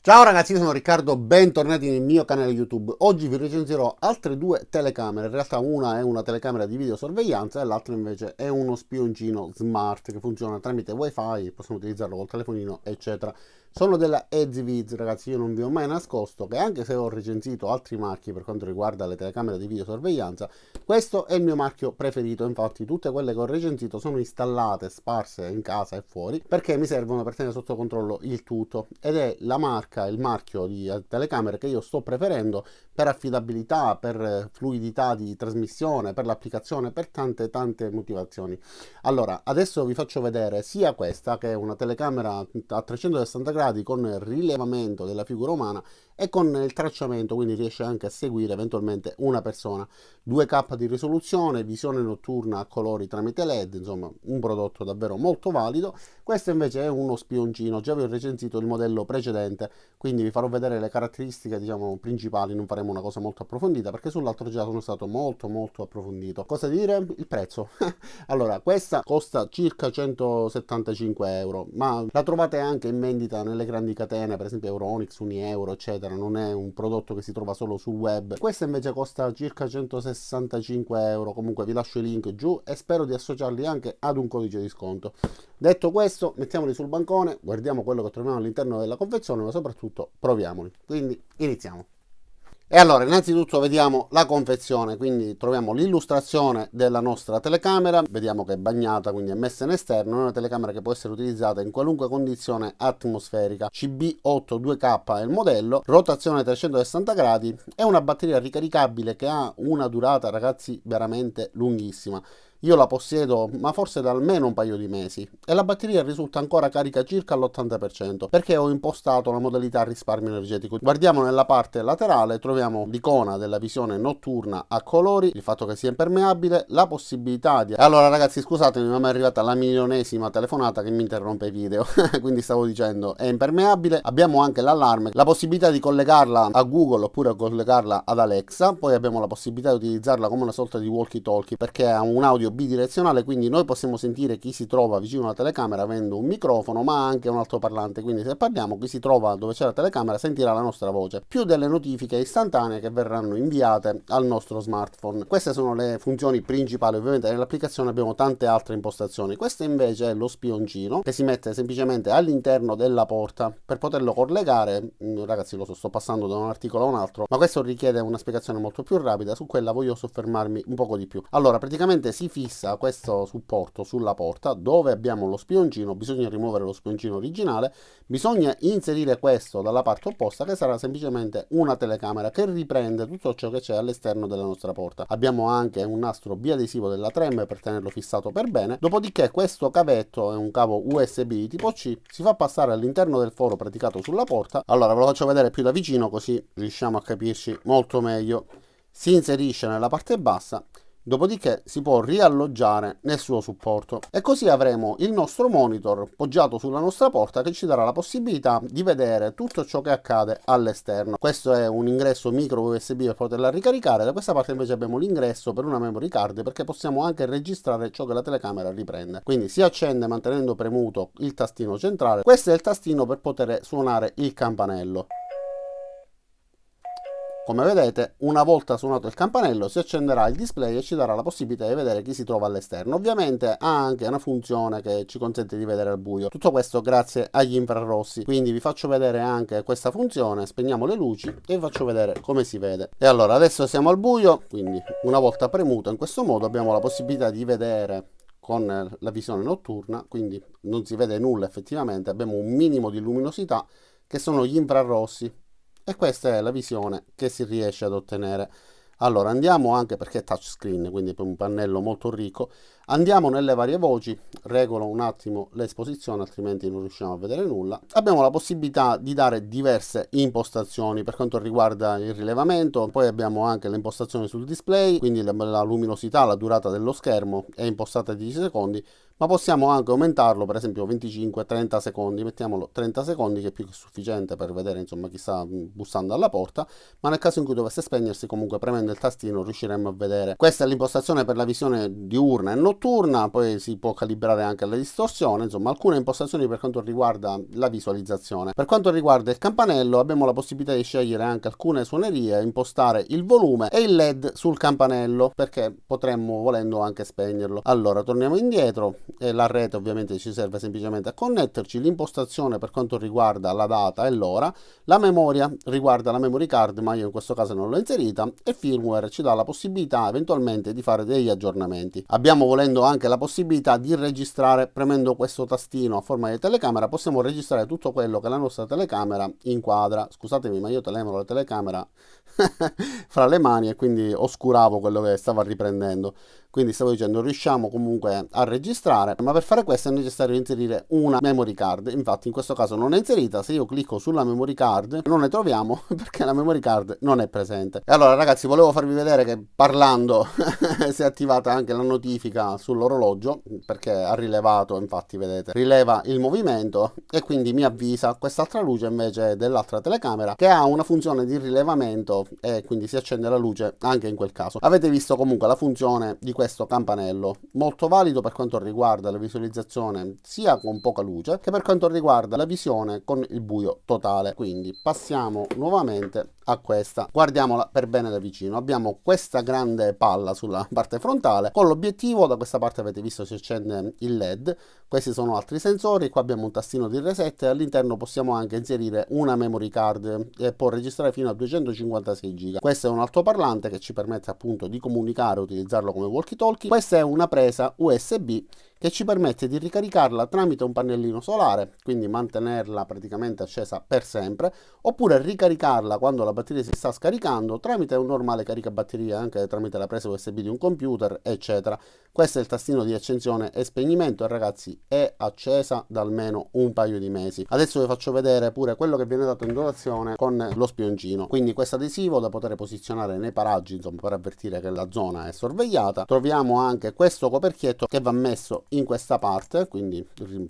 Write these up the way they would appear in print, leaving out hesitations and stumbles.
Ciao ragazzi, io sono Riccardo, bentornati nel mio canale YouTube. Oggi vi recensirò altre due telecamere, in realtà una è una telecamera di videosorveglianza e l'altra invece è uno spioncino smart che funziona tramite wifi, possiamo utilizzarlo col telefonino eccetera. Sono della Ezviz ragazzi, io non vi ho mai nascosto che anche se ho recensito altri marchi per quanto riguarda le telecamere di videosorveglianza, questo è il mio marchio preferito. Infatti tutte quelle che ho recensito sono installate, sparse in casa e fuori, perché mi servono per tenere sotto controllo il tutto, ed è la marca, il marchio di telecamere che io sto preferendo per affidabilità, per fluidità di trasmissione, per l'applicazione, per tante motivazioni. Allora, adesso vi faccio vedere sia questa, che è una telecamera a 360 gradi con rilevamento della figura umana e con il tracciamento, quindi riesce anche a seguire eventualmente una persona. 2K di risoluzione, visione notturna a colori tramite LED, insomma un prodotto davvero molto valido. Questo invece è uno spioncino, già vi ho recensito il modello precedente, quindi vi farò vedere le caratteristiche diciamo principali, non faremo una cosa molto approfondita perché sull'altro già sono stato molto approfondito. Cosa dire? Il prezzo. Allora, questa costa circa 175 euro, ma la trovate anche in vendita nelle grandi catene, per esempio Euronics, Unieuro, eccetera. Non è un prodotto che si trova solo sul web. Questa invece costa circa 165 euro. Comunque vi lascio i link giù e spero di associarli anche ad un codice di sconto. Detto questo, mettiamoli sul bancone, guardiamo quello che troviamo all'interno della confezione, ma soprattutto proviamoli. Quindi iniziamo. E allora, innanzitutto vediamo la confezione, quindi troviamo l'illustrazione della nostra telecamera, vediamo che è bagnata, quindi è messa in esterno, è una telecamera che può essere utilizzata in qualunque condizione atmosferica, CB8 2K è il modello, rotazione 360 gradi e una batteria ricaricabile che ha una durata, ragazzi, veramente lunghissima. Io la possiedo, ma forse da almeno un paio di mesi, e la batteria risulta ancora carica circa all'80% perché ho impostato la modalità risparmio energetico. Guardiamo nella parte laterale, troviamo l'icona della visione notturna a colori, il fatto che sia impermeabile, la possibilità di... Allora ragazzi, scusatemi, ma mi è arrivata la milionesima telefonata che mi interrompe i video, quindi stavo dicendo è impermeabile. Abbiamo anche l'allarme, la possibilità di collegarla a Google oppure collegarla ad Alexa, poi abbiamo la possibilità di utilizzarla come una sorta di walkie talkie perché ha un audio bidirezionale, quindi noi possiamo sentire chi si trova vicino alla telecamera avendo un microfono ma anche un altoparlante, quindi se parliamo chi si trova dove c'è la telecamera sentirà la nostra voce, più delle notifiche istantanee che verranno inviate al nostro smartphone. Queste sono le funzioni principali, ovviamente nell'applicazione abbiamo tante altre impostazioni. Questo invece è lo spioncino che si mette semplicemente all'interno della porta per poterlo collegare. Ragazzi, lo so, sto passando da un articolo a un altro, ma questo richiede una spiegazione molto più rapida, su quella voglio soffermarmi un poco di più. Allora, praticamente si fissa questo supporto sulla porta dove abbiamo lo spioncino, bisogna rimuovere lo spioncino originale, bisogna inserire questo dalla parte opposta che sarà semplicemente una telecamera che riprende tutto ciò che c'è all'esterno della nostra porta. Abbiamo anche un nastro biadesivo della Trem per tenerlo fissato per bene, dopodiché questo cavetto è un cavo USB tipo C, si fa passare all'interno del foro praticato sulla porta. Allora ve lo faccio vedere più da vicino così riusciamo a capirci molto meglio. Si inserisce nella parte bassa, dopodiché si può rialloggiare nel suo supporto e così avremo il nostro monitor poggiato sulla nostra porta che ci darà la possibilità di vedere tutto ciò che accade all'esterno. Questo è un ingresso micro USB per poterla ricaricare, da questa parte invece abbiamo l'ingresso per una memory card perché possiamo anche registrare ciò che la telecamera riprende. Quindi si accende mantenendo premuto il tastino centrale, questo è il tastino per poter suonare il campanello. Come vedete, una volta suonato il campanello si accenderà il display e ci darà la possibilità di vedere chi si trova all'esterno. Ovviamente ha anche una funzione che ci consente di vedere al buio. Tutto questo grazie agli infrarossi. Quindi vi faccio vedere anche questa funzione, spegniamo le luci e vi faccio vedere come si vede. E allora adesso siamo al buio, quindi una volta premuto in questo modo abbiamo la possibilità di vedere con la visione notturna, quindi non si vede nulla effettivamente, abbiamo un minimo di luminosità che sono gli infrarossi. E questa è la visione che si riesce ad ottenere. Allora andiamo anche perché è touchscreen, quindi è un pannello molto ricco. Andiamo nelle varie voci, regolo un attimo l'esposizione altrimenti non riusciamo a vedere nulla. Abbiamo la possibilità di dare diverse impostazioni per quanto riguarda il rilevamento, poi abbiamo anche le impostazioni sul display, quindi la luminosità, la durata dello schermo è impostata a 10 secondi, ma possiamo anche aumentarlo, per esempio 25-30 secondi, mettiamolo 30 secondi che è più che sufficiente per vedere insomma chi sta bussando alla porta, ma nel caso in cui dovesse spegnersi comunque premendo il tastino riusciremo a vedere. Questa è l'impostazione per la visione diurna e notturna. notturna, poi si può calibrare anche la distorsione, insomma alcune impostazioni per quanto riguarda la visualizzazione. Per quanto riguarda il campanello abbiamo la possibilità di scegliere anche alcune suonerie, impostare il volume e il LED sul campanello, perché potremmo volendo anche spegnerlo. Allora torniamo indietro, e la rete ovviamente ci serve semplicemente a connetterci, l'impostazione per quanto riguarda la data e l'ora, la memoria riguarda la memory card, ma io in questo caso non l'ho inserita, e firmware ci dà la possibilità eventualmente di fare degli aggiornamenti. Abbiamo volendo anche la possibilità di registrare, premendo questo tastino a forma di telecamera possiamo registrare tutto quello che la nostra telecamera inquadra. Scusatemi, ma io telemoro la telecamera fra le mani e quindi oscuravo quello che stava riprendendo. Quindi stavo dicendo, riusciamo comunque a registrare, ma per fare questo è necessario inserire una memory card. Infatti in questo caso non è inserita. Se io clicco sulla memory card non ne troviamo perché la memory card non è presente. E allora ragazzi, volevo farvi vedere che parlando si è attivata anche la notifica sull'orologio, perché ha rilevato, infatti vedete, rileva il movimento e quindi mi avvisa quest'altra luce invece dell'altra telecamera, che ha una funzione di rilevamento e quindi si accende la luce anche in quel caso. Avete visto comunque la funzione di questo campanello, molto valido per quanto riguarda la visualizzazione sia con poca luce che per quanto riguarda la visione con il buio totale. Quindi passiamo nuovamente a questa, guardiamola per bene da vicino. Abbiamo questa grande palla sulla parte frontale con l'obiettivo, da questa parte avete visto si accende il LED, questi sono altri sensori, qua abbiamo un tastino di reset e all'interno possiamo anche inserire una memory card e può registrare fino a 256 giga. Questo è un altoparlante che ci permette appunto di comunicare e utilizzarlo come walkie talkie. Questa è una presa USB che ci permette di ricaricarla tramite un pannellino solare, quindi mantenerla praticamente accesa per sempre, oppure ricaricarla quando la batteria si sta scaricando tramite un normale caricabatteria, anche tramite la presa USB di un computer, eccetera. Questo è il tastino di accensione e spegnimento e ragazzi è accesa da almeno un paio di mesi. Adesso vi faccio vedere pure quello che viene dato in dotazione con lo spioncino. Quindi questo adesivo da poter posizionare nei paraggi, insomma, per avvertire che la zona è sorvegliata. Troviamo anche questo coperchietto che va messo in questa parte, quindi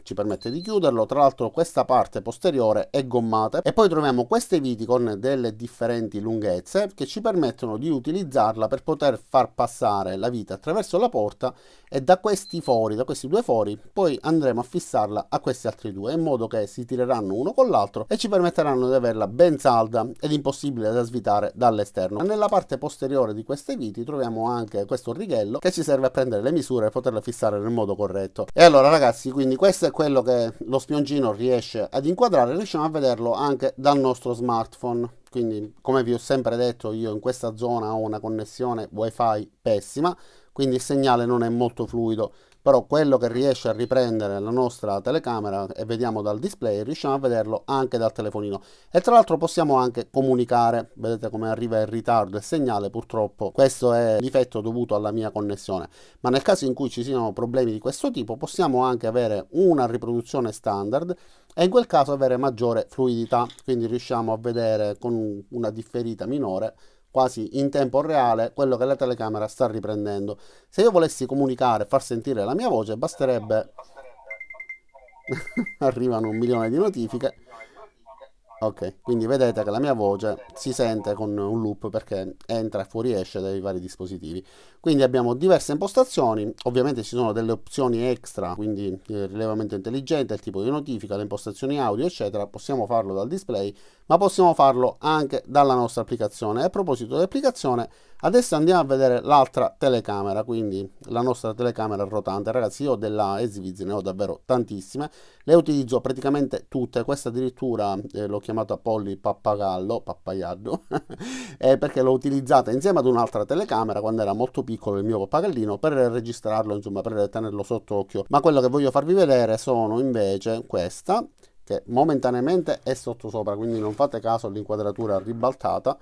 ci permette di chiuderlo. Tra l'altro questa parte posteriore è gommata e poi troviamo queste viti con delle differenti lunghezze che ci permettono di utilizzarla per poter far passare la vite attraverso la porta, e da questi fori, da questi due fori, poi andremo a fissarla a questi altri due in modo che si tireranno uno con l'altro e ci permetteranno di averla ben salda ed impossibile da svitare dall'esterno. Nella parte posteriore di queste viti troviamo anche questo righello che ci serve a prendere le misure e poterle fissare nel modo corretto. E allora ragazzi, quindi questo è quello che lo spioncino riesce ad inquadrare, riusciamo a vederlo anche dal nostro smartphone. Quindi come vi ho sempre detto, io in questa zona ho una connessione wifi pessima, quindi il segnale non è molto fluido, però quello che riesce a riprendere la nostra telecamera e vediamo dal display riusciamo a vederlo anche dal telefonino. E tra l'altro possiamo anche comunicare, vedete come arriva in ritardo il segnale, purtroppo questo è difetto dovuto alla mia connessione, ma nel caso in cui ci siano problemi di questo tipo possiamo anche avere una riproduzione standard e in quel caso avere maggiore fluidità, quindi riusciamo a vedere con una differita minore quasi in tempo reale quello che la telecamera sta riprendendo. Se io volessi comunicare e far sentire la mia voce basterebbe arrivano 1 milione di notifiche. Ok, quindi vedete che la mia voce si sente con un loop perché entra e fuoriesce dai vari dispositivi. Quindi abbiamo diverse impostazioni, ovviamente ci sono delle opzioni extra, quindi il rilevamento intelligente, il tipo di notifica, le impostazioni audio, eccetera. Possiamo farlo dal display, ma possiamo farlo anche dalla nostra applicazione. E a proposito dell'applicazione, adesso andiamo a vedere l'altra telecamera, quindi la nostra telecamera rotante. Ragazzi, io della Esviz ne ho davvero tantissime, le utilizzo praticamente tutte. Questa addirittura l'ho chiamata Polly Pappaiardo perché l'ho utilizzata insieme ad un'altra telecamera quando era molto piccolo il mio pappagallino, per registrarlo, insomma, per tenerlo sott'occhio. Ma quello che voglio farvi vedere sono invece questa, che momentaneamente è sottosopra, quindi non fate caso all'inquadratura ribaltata.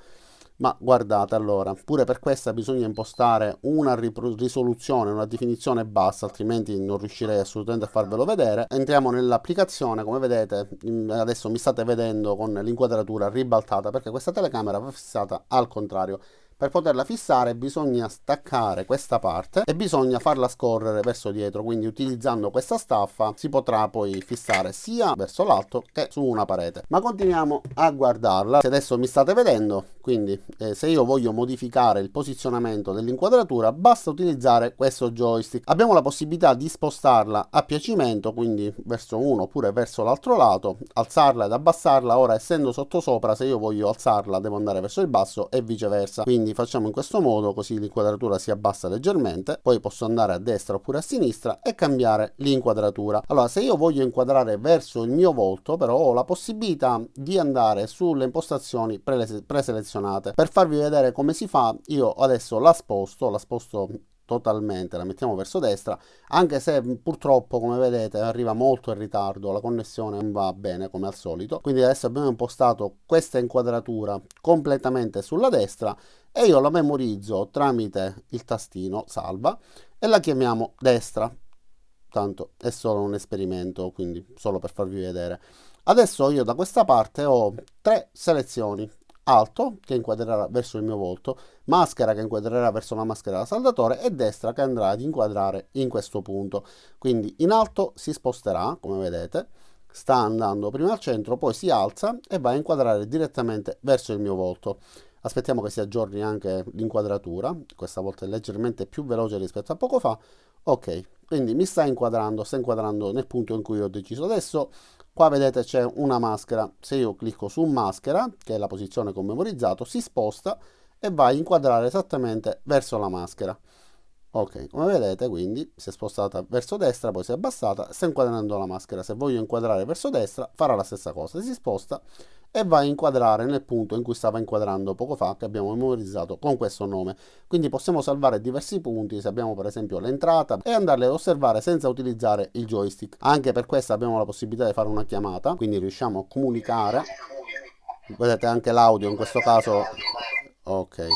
Ma guardate, allora, pure per questa bisogna impostare una risoluzione, una definizione bassa, altrimenti non riuscirei assolutamente a farvelo vedere. Entriamo nell'applicazione, come vedete, adesso mi state vedendo con l'inquadratura ribaltata, perché questa telecamera va fissata al contrario. Per poterla fissare bisogna staccare questa parte e bisogna farla scorrere verso dietro, quindi utilizzando questa staffa si potrà poi fissare sia verso l'alto che su una parete. Ma continuiamo a guardarla. Se adesso mi state vedendo, quindi se io voglio modificare il posizionamento dell'inquadratura basta utilizzare questo joystick. Abbiamo la possibilità di spostarla a piacimento, quindi verso uno oppure verso l'altro lato, alzarla ed abbassarla. Ora, essendo sottosopra, se io voglio alzarla devo andare verso il basso e viceversa, quindi facciamo in questo modo, così l'inquadratura si abbassa leggermente. Poi posso andare a destra oppure a sinistra e cambiare l'inquadratura. Allora, se io voglio inquadrare verso il mio volto, però ho la possibilità di andare sulle impostazioni preselezionate. Per farvi vedere come si fa, io adesso la sposto totalmente, la mettiamo verso destra, anche se purtroppo, come vedete, arriva molto in ritardo, la connessione non va bene come al solito. Quindi adesso abbiamo impostato questa inquadratura completamente sulla destra e io la memorizzo tramite il tastino salva e la chiamiamo destra. Tanto è solo un esperimento, quindi solo per farvi vedere. Adesso io da questa parte ho 3 selezioni: alto, che inquadrerà verso il mio volto, maschera, che inquadrerà verso la maschera da saldatore, e destra, che andrà ad inquadrare in questo punto. Quindi in alto si sposterà, come vedete, sta andando prima al centro, poi si alza e va a inquadrare direttamente verso il mio volto. Aspettiamo che si aggiorni anche l'inquadratura, questa volta è leggermente più veloce rispetto a poco fa. Ok, quindi mi sta inquadrando nel punto in cui ho deciso. Adesso qua vedete c'è una maschera, se io clicco su maschera, che è la posizione che ho memorizzato, si sposta e va a inquadrare esattamente verso la maschera. Ok, come vedete quindi si è spostata verso destra, poi si è abbassata, sta inquadrando la maschera. Se voglio inquadrare verso destra farà la stessa cosa, si sposta e va a inquadrare nel punto in cui stava inquadrando poco fa, che abbiamo memorizzato con questo nome. Quindi possiamo salvare diversi punti, se abbiamo per esempio l'entrata, e andarle ad osservare senza utilizzare il joystick. Anche per questo abbiamo la possibilità di fare una chiamata, quindi riusciamo a comunicare. Vedete anche l'audio in questo caso. Ok,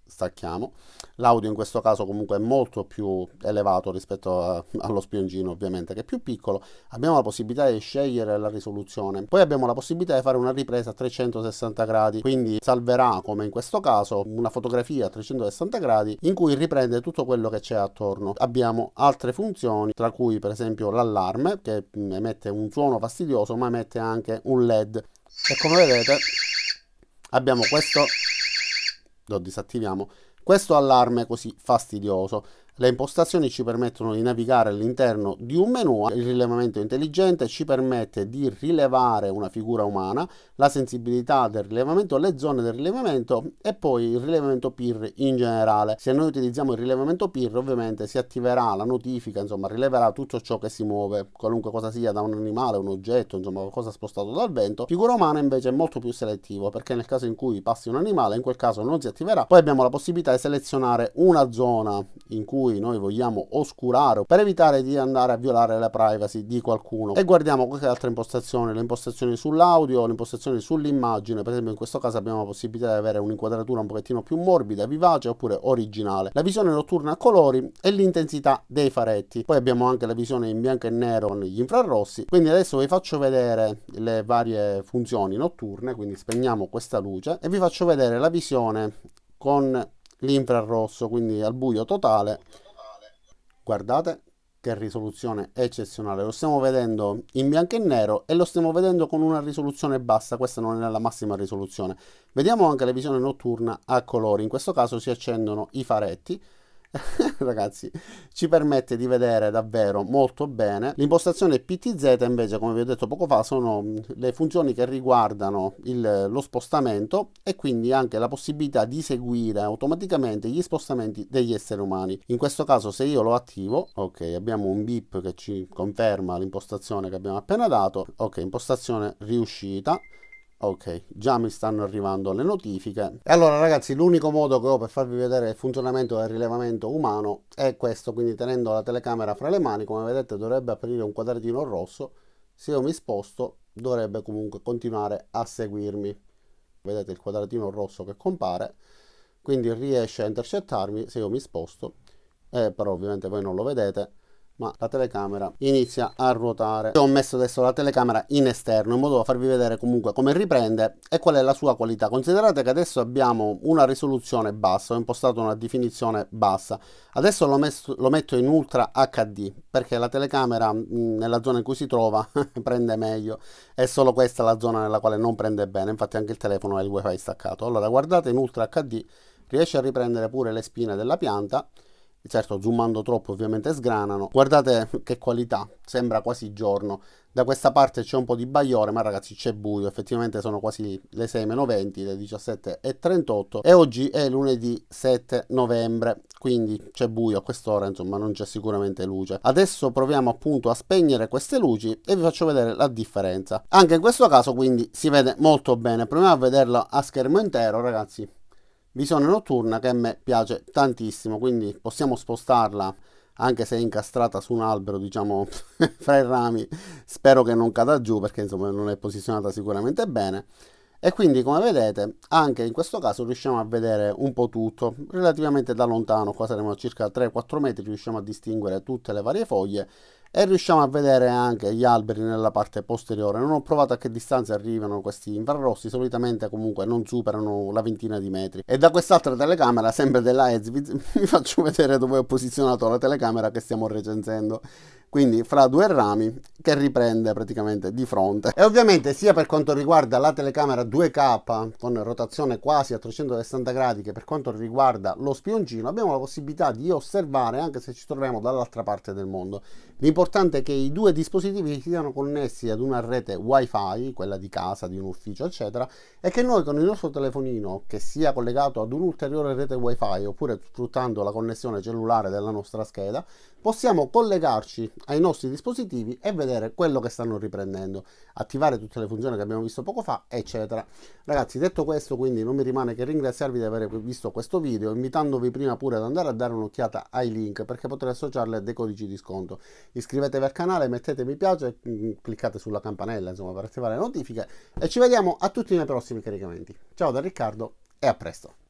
stacchiamo. L'audio in questo caso comunque è molto più elevato rispetto allo spioncino, ovviamente, che è più piccolo. Abbiamo la possibilità di scegliere la risoluzione. Poi abbiamo la possibilità di fare una ripresa a 360 gradi, quindi salverà, come in questo caso, una fotografia a 360 gradi in cui riprende tutto quello che c'è attorno. Abbiamo altre funzioni, tra cui per esempio l'allarme, che emette un suono fastidioso, ma emette anche un LED. E come vedete abbiamo questo, lo disattiviamo, questo allarme così fastidioso. Le impostazioni ci permettono di navigare all'interno di un menu. Il rilevamento intelligente ci permette di rilevare una figura umana, la sensibilità del rilevamento, le zone del rilevamento e poi il rilevamento PIR in generale. Se noi utilizziamo il rilevamento PIR, ovviamente si attiverà la notifica, insomma rileverà tutto ciò che si muove, qualunque cosa sia, da un animale, un oggetto, insomma qualcosa spostato dal vento. Figura umana invece è molto più selettivo, perché nel caso in cui passi un animale, in quel caso non si attiverà. Poi abbiamo la possibilità di selezionare una zona in cui noi vogliamo oscurare per evitare di andare a violare la privacy di qualcuno. E guardiamo qualche altra impostazione, le impostazioni sull'audio, le impostazioni sull'immagine. Per esempio in questo caso abbiamo la possibilità di avere un'inquadratura un pochettino più morbida, vivace oppure originale, la visione notturna a colori e l'intensità dei faretti. Poi abbiamo anche la visione in bianco e nero con gli infrarossi. Quindi adesso vi faccio vedere le varie funzioni notturne, quindi spegniamo questa luce e vi faccio vedere la visione con l'infrarosso, quindi al buio totale. Guardate che risoluzione eccezionale, lo stiamo vedendo in bianco e nero e lo stiamo vedendo con una risoluzione bassa. Questa non è la massima risoluzione. Vediamo anche la visione notturna a colori, in questo caso si accendono i faretti. Ragazzi, ci permette di vedere davvero molto bene. L'impostazione PTZ invece, come vi ho detto poco fa, sono le funzioni che riguardano lo spostamento e quindi anche la possibilità di seguire automaticamente gli spostamenti degli esseri umani. In questo caso, se io lo attivo, ok, abbiamo un beep che ci conferma l'impostazione che abbiamo appena dato. Ok, impostazione riuscita. Ok, già mi stanno arrivando le notifiche. E allora ragazzi, l'unico modo che ho per farvi vedere il funzionamento del rilevamento umano è questo, quindi tenendo la telecamera fra le mani, come vedete dovrebbe aprire un quadratino rosso. Se io mi sposto dovrebbe comunque continuare a seguirmi. Vedete il quadratino rosso che compare, quindi riesce a intercettarmi se io mi sposto, però ovviamente voi non lo vedete. ma la telecamera inizia a ruotare. Io ho messo adesso la telecamera in esterno in modo da farvi vedere comunque come riprende e qual è la sua qualità. Considerate che adesso abbiamo una risoluzione bassa, ho impostato una definizione bassa. Adesso lo metto in Ultra HD perché la telecamera nella zona in cui si trova prende meglio, è solo questa la zona nella quale non prende bene, infatti anche il telefono ha il wifi staccato. Allora guardate, in Ultra HD riesce a riprendere pure le spine della pianta. Certo, zoomando troppo ovviamente sgranano. Guardate che qualità, sembra quasi giorno. Da questa parte c'è un po' di bagliore, ma ragazzi c'è buio, effettivamente sono quasi le 6:20, le 17:38 e oggi è lunedì 7 novembre, quindi c'è buio a quest'ora, insomma non c'è sicuramente luce. Adesso proviamo appunto a spegnere queste luci e vi faccio vedere la differenza. Anche in questo caso quindi si vede molto bene. Proviamo a vederla a schermo intero, ragazzi. Visione notturna che a me piace tantissimo, quindi possiamo spostarla anche se è incastrata su un albero, diciamo fra i rami. Spero che non cada giù perché insomma non è posizionata sicuramente bene. E quindi come vedete anche in questo caso riusciamo a vedere un po' tutto relativamente da lontano. Qua saremo a circa 3-4 metri, riusciamo a distinguere tutte le varie foglie e riusciamo a vedere anche gli alberi nella parte posteriore. Non ho provato a che distanza arrivano questi infrarossi, solitamente comunque non superano la ventina di metri. E da quest'altra telecamera, sempre della Ezvid, vi faccio vedere dove ho posizionato la telecamera che stiamo recensendo. Quindi fra due rami che riprende praticamente di fronte. E ovviamente sia per quanto riguarda la telecamera 2K con rotazione quasi a 360 gradi che per quanto riguarda lo spioncino abbiamo la possibilità di osservare anche se ci troviamo dall'altra parte del mondo. L'importante è che i due dispositivi siano connessi ad una rete wifi, quella di casa, di un ufficio eccetera, e che noi con il nostro telefonino che sia collegato ad un'ulteriore rete wifi oppure sfruttando la connessione cellulare della nostra scheda possiamo collegarci ai nostri dispositivi e vedere quello che stanno riprendendo, attivare tutte le funzioni che abbiamo visto poco fa eccetera. Ragazzi, detto questo, quindi non mi rimane che ringraziarvi di aver visto questo video, invitandovi prima pure ad andare a dare un'occhiata ai link perché potrete associarli a dei codici di sconto. Iscrivetevi al canale, mettete mi piace, cliccate sulla campanella insomma per attivare le notifiche e ci vediamo a tutti nei prossimi caricamenti. Ciao da Riccardo e a presto.